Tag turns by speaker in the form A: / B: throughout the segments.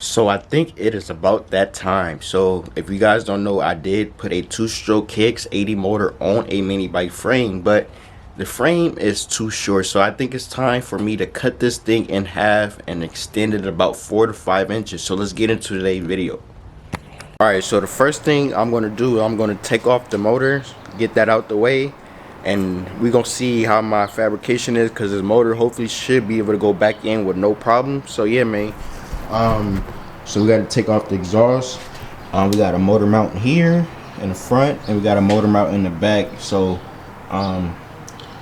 A: So I think it is about that time. So if you guys don't know, I did put a two-stroke kicks 80 motor on a mini bike frame, but the frame is too short. So I think it's time for me to cut this thing in half and extend it about 4 to 5 inches. So let's get into today's video. Alright, so the first thing I'm going to do, I'm going to take off the motors, get that out the way, and we're going to see how my fabrication is, because this motor hopefully should be able to go back in with no problem. So yeah, man. So we got to take off the exhaust. We got a motor mount here in the front, and we got a motor mount in the back. So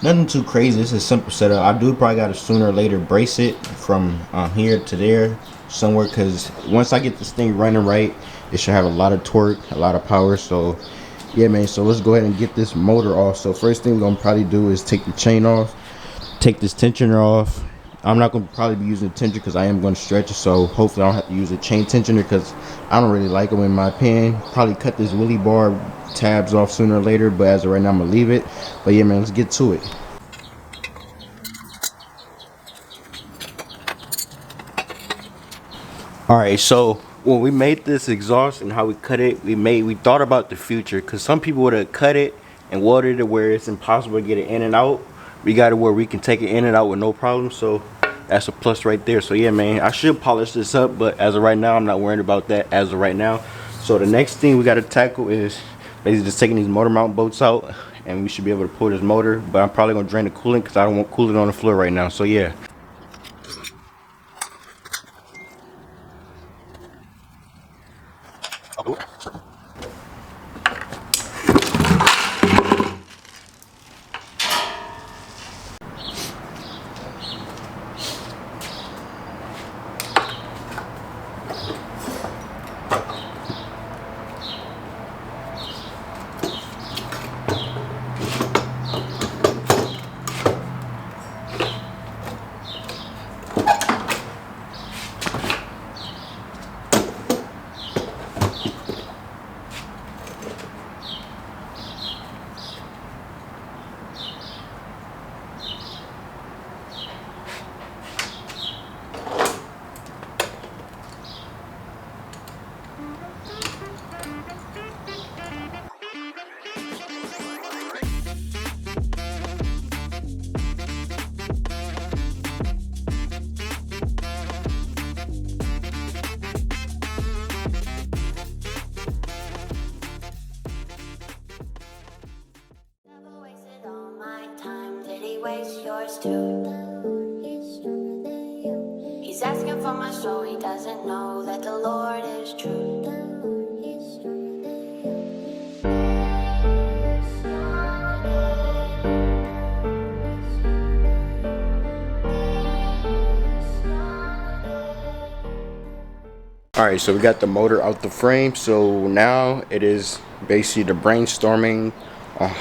A: nothing too crazy. It's a simple setup. I do probably got to sooner or later brace it from here to there somewhere, because once I get this thing running right, it should have a lot of torque, a lot of power. So yeah, man, so let's go ahead and get this motor off. So first thing we're gonna probably do is take the chain off, take this tensioner off. I'm not going to probably be using a tensioner because I am going to stretch it, so hopefully I don't have to use a chain tensioner because I don't really like them in my opinion. Probably cut this wheelie bar tabs off sooner or later, but as of right now I'm going to leave it. But yeah, man, let's get to it. Alright, so when we made this exhaust and how we cut it, we thought about the future, because some people would have cut it and welded it where it's impossible to get it in and out. We got it where we can take it in and out with no problem, so that's a plus right there. So yeah, man, I should polish this up, but as of right now I'm not worried about that as of right now. So the next thing we got to tackle is basically just taking these motor mount bolts out, and we should be able to pull this motor. But I'm probably gonna drain the coolant because I don't want coolant on the floor right now. So yeah.
B: Waste yours too. He's asking for my soul, he doesn't know that the Lord is true.
A: Alright, so we got the motor out the frame. So now it is basically the brainstorming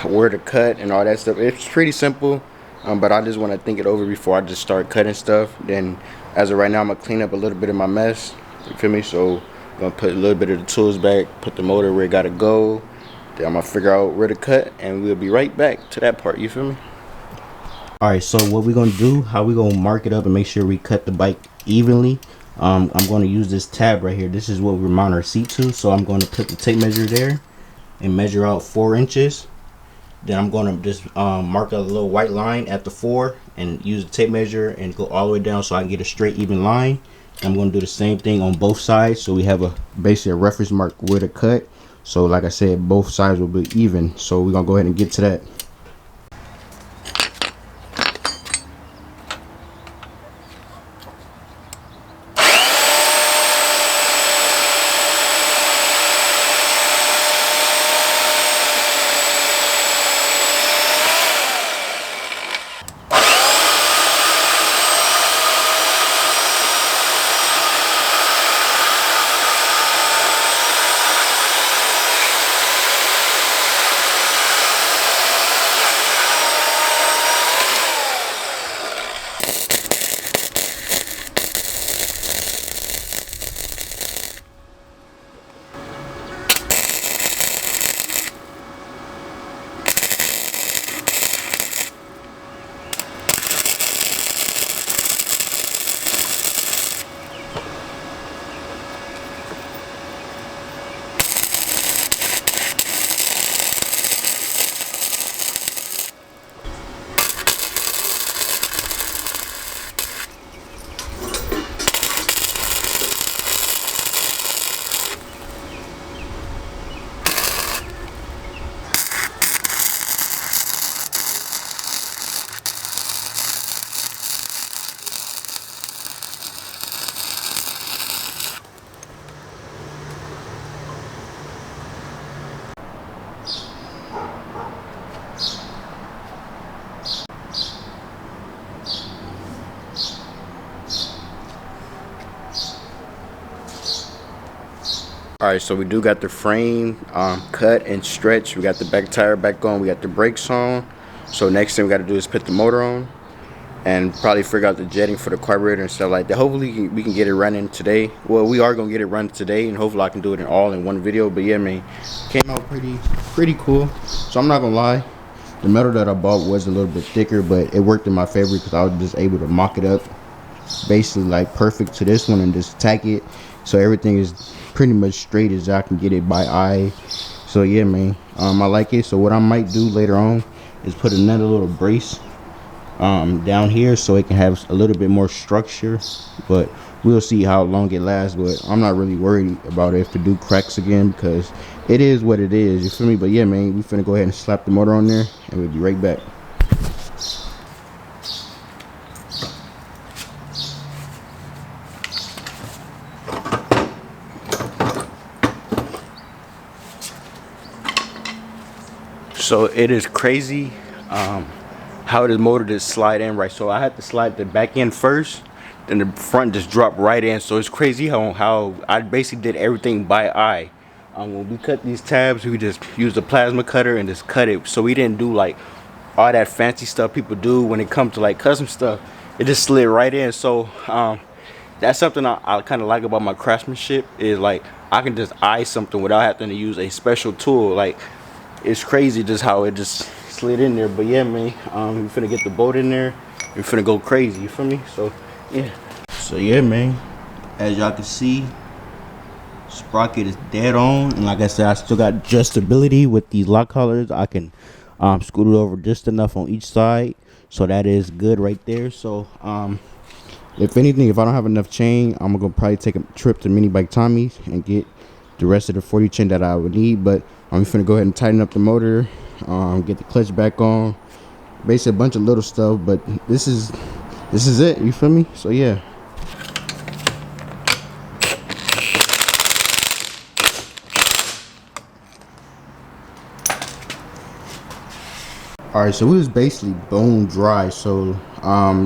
A: where to cut and all that stuff. It's pretty simple. But I just want to think it over before I just start cutting stuff. Then as of right now, I'm going to clean up a little bit of my mess. You feel me? So I'm going to put a little bit of the tools back, put the motor where it got to go. Then I'm going to figure out where to cut, and we'll be right back to that part. You feel me? Alright, so what we're going to do, how we going to mark it up and make sure we cut the bike evenly. I'm going to use this tab right here. This is what we mount our seat to. So I'm going to put the tape measure there and measure out 4 inches. Then I'm going to just mark a little white line at the 4 and use the tape measure and go all the way down so I can get a straight even line. I'm going to do the same thing on both sides, so we have basically a reference mark where to cut. So like I said, both sides will be even. So we're going to go ahead and get to that. Alright, so we do got the frame cut and stretched. We got the back tire back on. We got the brakes on. So next thing we got to do is put the motor on and probably figure out the jetting for the carburetor and stuff like that. Hopefully we can get it running today. Well, we are gonna get it running today, and hopefully I can do it all in one video. But yeah, man, came out pretty cool. So I'm not gonna lie, the metal that I bought was a little bit thicker, but it worked in my favor because I was just able to mock it up basically like perfect to this one and just tack it, so everything is pretty much straight as I can get it by eye. So yeah, man, I like it. So what I might do later on is put another little brace down here so it can have a little bit more structure, but we'll see how long it lasts. But I'm not really worried about it if it do cracks again, because it is what it is, you feel me? But yeah, man, we finna go ahead and slap the motor on there and we'll be right back. So it is crazy how this motor just slide in right. So I had to slide the back end first, then the front just dropped right in. So it's crazy how I basically did everything by eye. When we cut these tabs, we just used a plasma cutter and just cut it. So we didn't do like all that fancy stuff people do when it comes to like custom stuff. It just slid right in. So that's something I kind of like about my craftsmanship, is like I can just eye something without having to use a special tool. Like, it's crazy just how it just slid in there. But yeah, man, we finna get the bolt in there. We finna go crazy, you feel me? So yeah. So yeah, man, as y'all can see, sprocket is dead on, and like I said, I still got adjustability with these lock collars. I can scoot it over just enough on each side, so that is good right there. So if anything, if I don't have enough chain, I'm gonna probably take a trip to Mini Bike Tommy's and get the rest of the 40 chain that I would need. But I'm finna go ahead and tighten up the motor, get the clutch back on, basically a bunch of little stuff. But this is it, you feel me? So yeah. Alright, so it was basically bone dry. So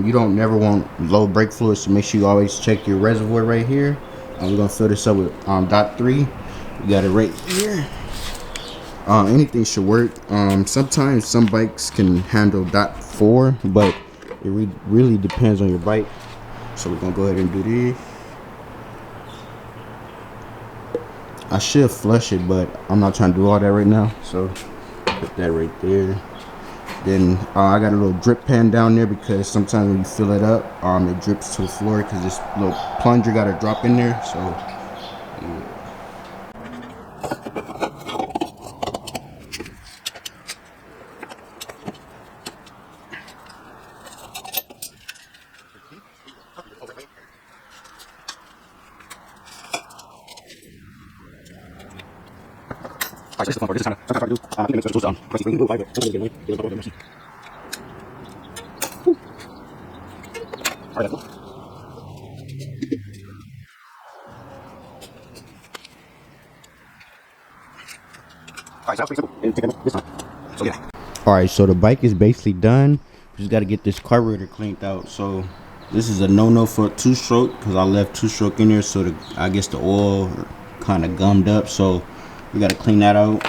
A: you don't never want low brake fluid, so make sure you always check your reservoir right here. We're gonna fill this up with .3. We got it right here. Anything should work. Sometimes some bikes can handle .4, but it really depends on your bike. So we're gonna go ahead and do this. I should flush it, but I'm not trying to do all that right now, so put that right there. Then I got a little drip pan down there, because sometimes when you fill it up, it drips to the floor because this little plunger got to drop in there. So yeah. This is the fun part. This is kind of something I try to do. I think it makes sense to press the vibrate. Sometimes get annoying. Alright, that's cool. Alright, so that's pretty simple. And take it this time. So yeah. Alright, so the bike is basically done. We just got to get this carburetor cleaned out. So this is a no-no for two-stroke, because I left two-stroke in there, so I guess the oil kind of gummed up. So we got to clean that out.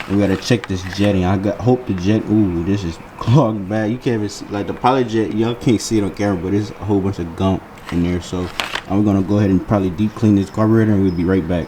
A: And we got to check this jetting. Hope the jet, ooh, this is clogged bad. You can't even see, like the pilot jet, y'all can't see it on camera, but there's a whole bunch of gunk in there. So I'm going to go ahead and probably deep clean this carburetor, and we'll be right back.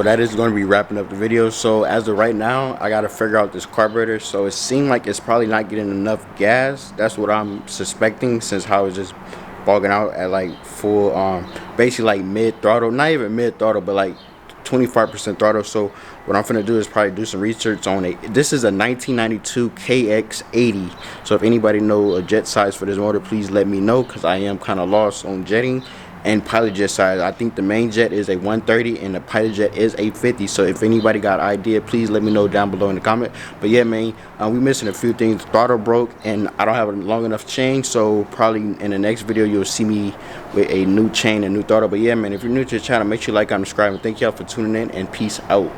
A: that is going to be wrapping up the video. So as of right now, I got to figure out this carburetor. So it seemed like it's probably not getting enough gas. That's what I'm suspecting, since how it's just bogging out at like full, basically like mid throttle, not even mid throttle, but like 25% throttle. So what I'm gonna do is probably do some research on it. This is a 1992 KX80. So if anybody know a jet size for this motor, please let me know, because I am kind of lost on jetting and pilot jet size. I think the main jet is a 130 and the pilot jet is a 50. So if anybody got an idea, please let me know down below in the comment. But yeah, man, we missing a few things. Throttle broke and I don't have a long enough chain, so probably in the next video you'll see me with a new chain and new throttle. But yeah, man, if you're new to the channel, make sure you like and subscribe, and thank y'all for tuning in, and peace out.